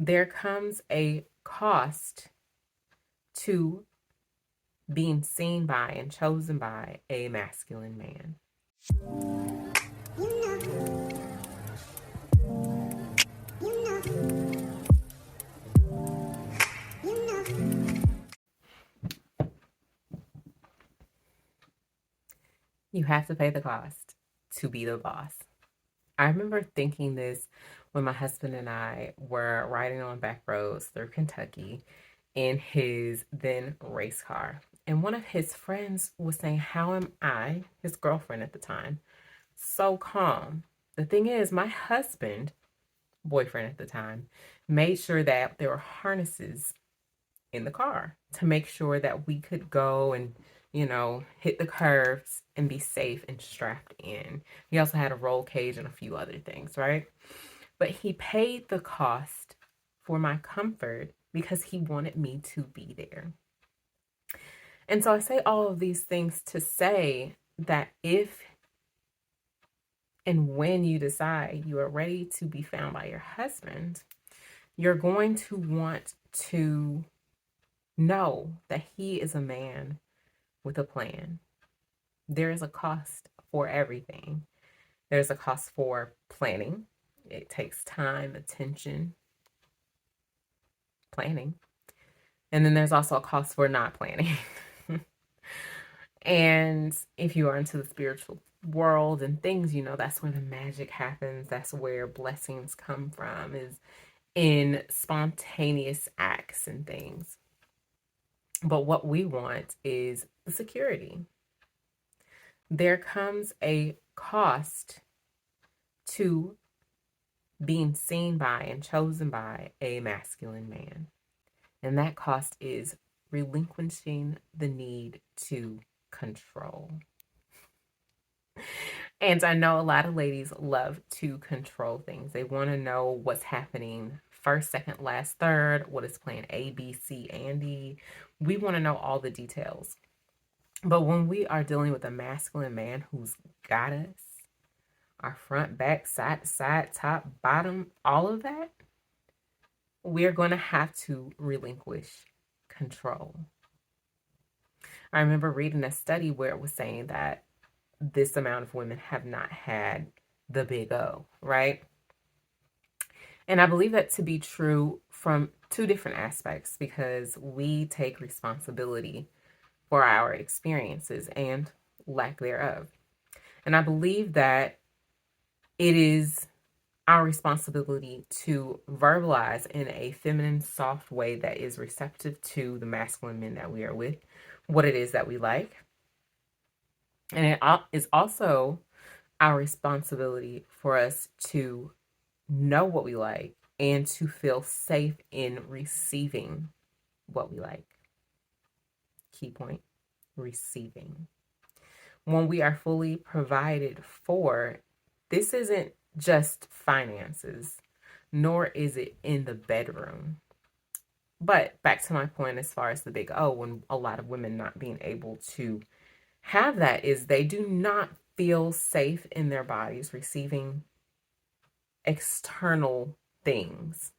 There comes a cost to being seen by and chosen by a masculine man. You have to pay the cost to be the boss. I remember thinking this when my husband and I were riding on back roads through Kentucky in his then race car. And one of his friends was saying, how am I, his girlfriend at the time, so calm? The thing is, my husband, boyfriend at the time, made sure that there were harnesses in the car to make sure that we could go and, hit the curves and be safe and strapped in. He also had a roll cage and a few other things, right? But he paid the cost for my comfort because he wanted me to be there. And so I say all of these things to say that if and when you decide you are ready to be found by your husband, you're going to want to know that he is a man with a plan. There is a cost for everything. There's a cost for planning. It takes time, attention, planning. And then there's also a cost for not planning. And if you are into the spiritual world and things, that's where the magic happens. That's where blessings come from, is in spontaneous acts and things. But what we want is the security. There comes a cost to being seen by and chosen by a masculine man. And that cost is relinquishing the need to control. And I know a lot of ladies love to control things. They want to know what's happening first, second, last, third, what is plan A, B, C, and D. We want to know all the details. But when we are dealing with a masculine man who's got us, our front, back, side to side, top, bottom, all of that, we're going to have to relinquish control. I remember reading a study where it was saying that this amount of women have not had the big O, right? And I believe that to be true from two different aspects, because we take responsibility for our experiences and lack thereof. And I believe that it is our responsibility to verbalize in a feminine, soft way that is receptive to the masculine men that we are with, what it is that we like. And it is also our responsibility for us to know what we like and to feel safe in receiving what we like. Key point, receiving. When we are fully provided for, this isn't just finances, nor is it in the bedroom. But back to my point as far as the big O, when a lot of women not being able to have that, is they do not feel safe in their bodies receiving external things.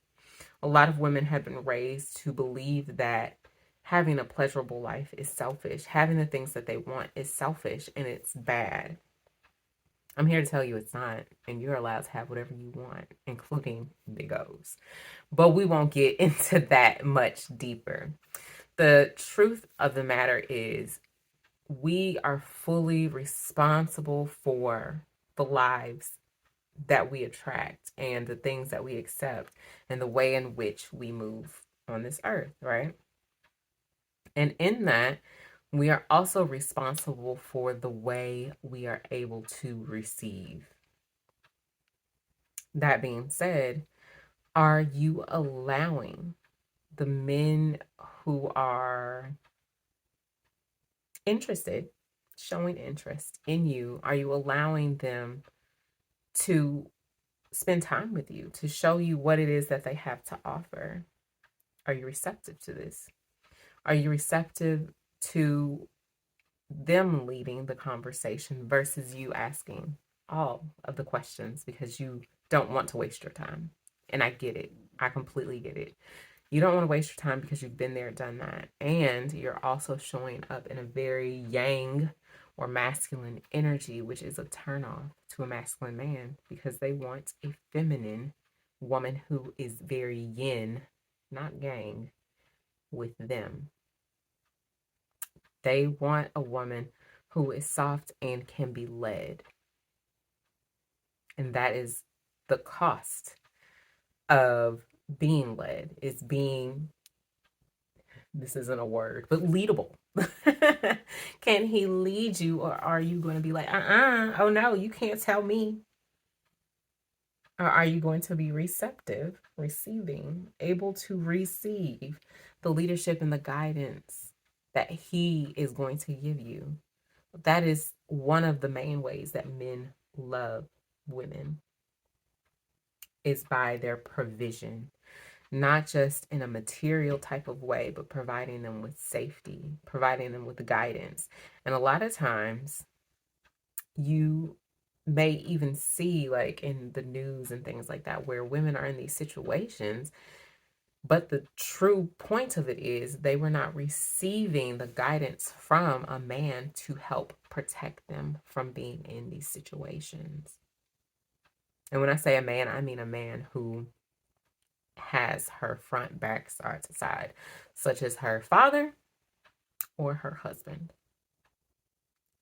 A lot of women have been raised to believe that having a pleasurable life is selfish. Having the things that they want is selfish and it's bad. I'm here to tell you it's not, and you're allowed to have whatever you want, including big O's. But we won't get into that much deeper. The truth of the matter is, we are fully responsible for the lives that we attract and the things that we accept and the way in which we move on this earth, right? And in that, we are also responsible for the way we are able to receive. That being said, are you allowing the men who are interested, showing interest in you, are you allowing them to spend time with you, to show you what it is that they have to offer? Are you receptive to this? Are you receptive to them leading the conversation versus you asking all of the questions because you don't want to waste your time? And I get it. I completely get it. You don't want to waste your time because you've been there, done that. And you're also showing up in a very yang or masculine energy, which is a turnoff to a masculine man because they want a feminine woman who is very yin, not yang, with them. They want a woman who is soft and can be led. And that is the cost of being led, is being, this isn't a word, but leadable. Can he lead you, or are you going to be like, oh no, you can't tell me? Or are you going to be receptive, receiving, able to receive the leadership and the guidance that he is going to give you? That is one of the main ways that men love women, is by their provision, not just in a material type of way, but providing them with safety, providing them with guidance. And a lot of times you may even see, like in the news and things like that, where women are in these situations, but the true point of it is they were not receiving the guidance from a man to help protect them from being in these situations. And when I say a man, I mean a man who has her front, back, side to side, such as her father or her husband.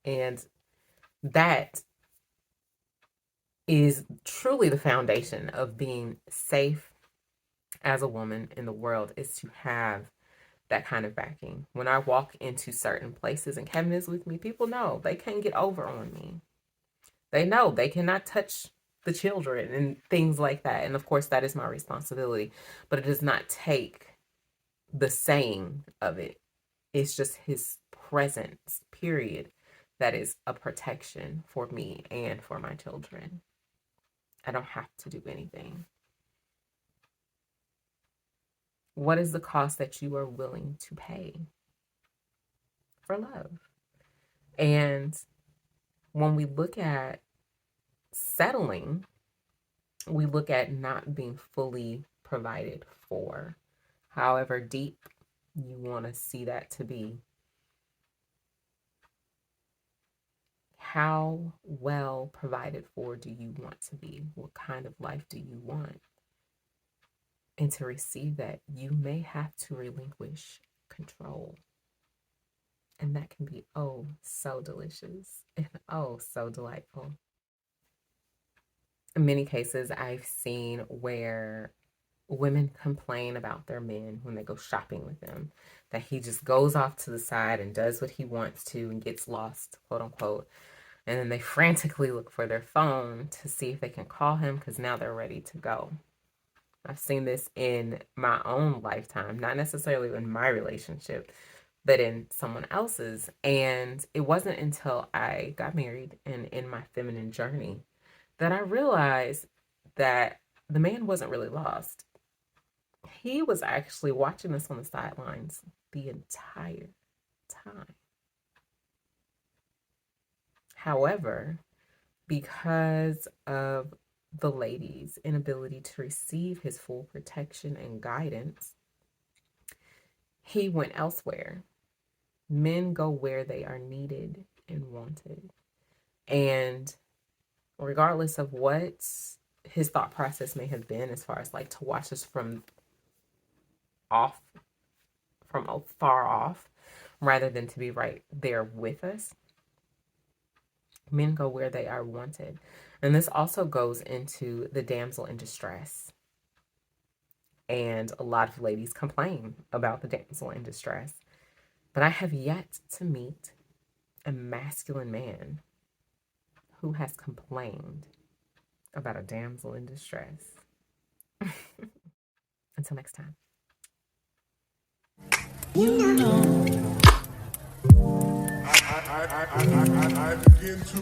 And that is truly the foundation of being safe as a woman in the world, is to have that kind of backing. When I walk into certain places and Kevin is with me, people know they can't get over on me. They know they cannot touch the children and things like that. And of course, that is my responsibility, but it does not take the saying of it. It's just his presence, period, that is a protection for me and for my children. I don't have to do anything. What is the cost that you are willing to pay for love? And when we look at settling, we look at not being fully provided for, however deep you want to see that to be. How well provided for do you want to be? What kind of life do you want? And to receive that, you may have to relinquish control. And that can be oh so delicious and oh so delightful. In many cases, I've seen where women complain about their men when they go shopping with them, that he just goes off to the side and does what he wants to and gets lost, quote unquote. And then they frantically look for their phone to see if they can call him because now they're ready to go. I've seen this in my own lifetime, not necessarily in my relationship, but in someone else's. And it wasn't until I got married and in my feminine journey that I realized that the man wasn't really lost. He was actually watching us on the sidelines the entire time. However, because of the lady's inability to receive his full protection and guidance, he went elsewhere. Men go where they are needed and wanted. And regardless of what his thought process may have been, as far as like to watch us from far off, rather than to be right there with us, men go where they are wanted. And this also goes into the damsel in distress. And a lot of ladies complain about the damsel in distress. But I have yet to meet a masculine man who has complained about a damsel in distress. Until next time. You know. I begin to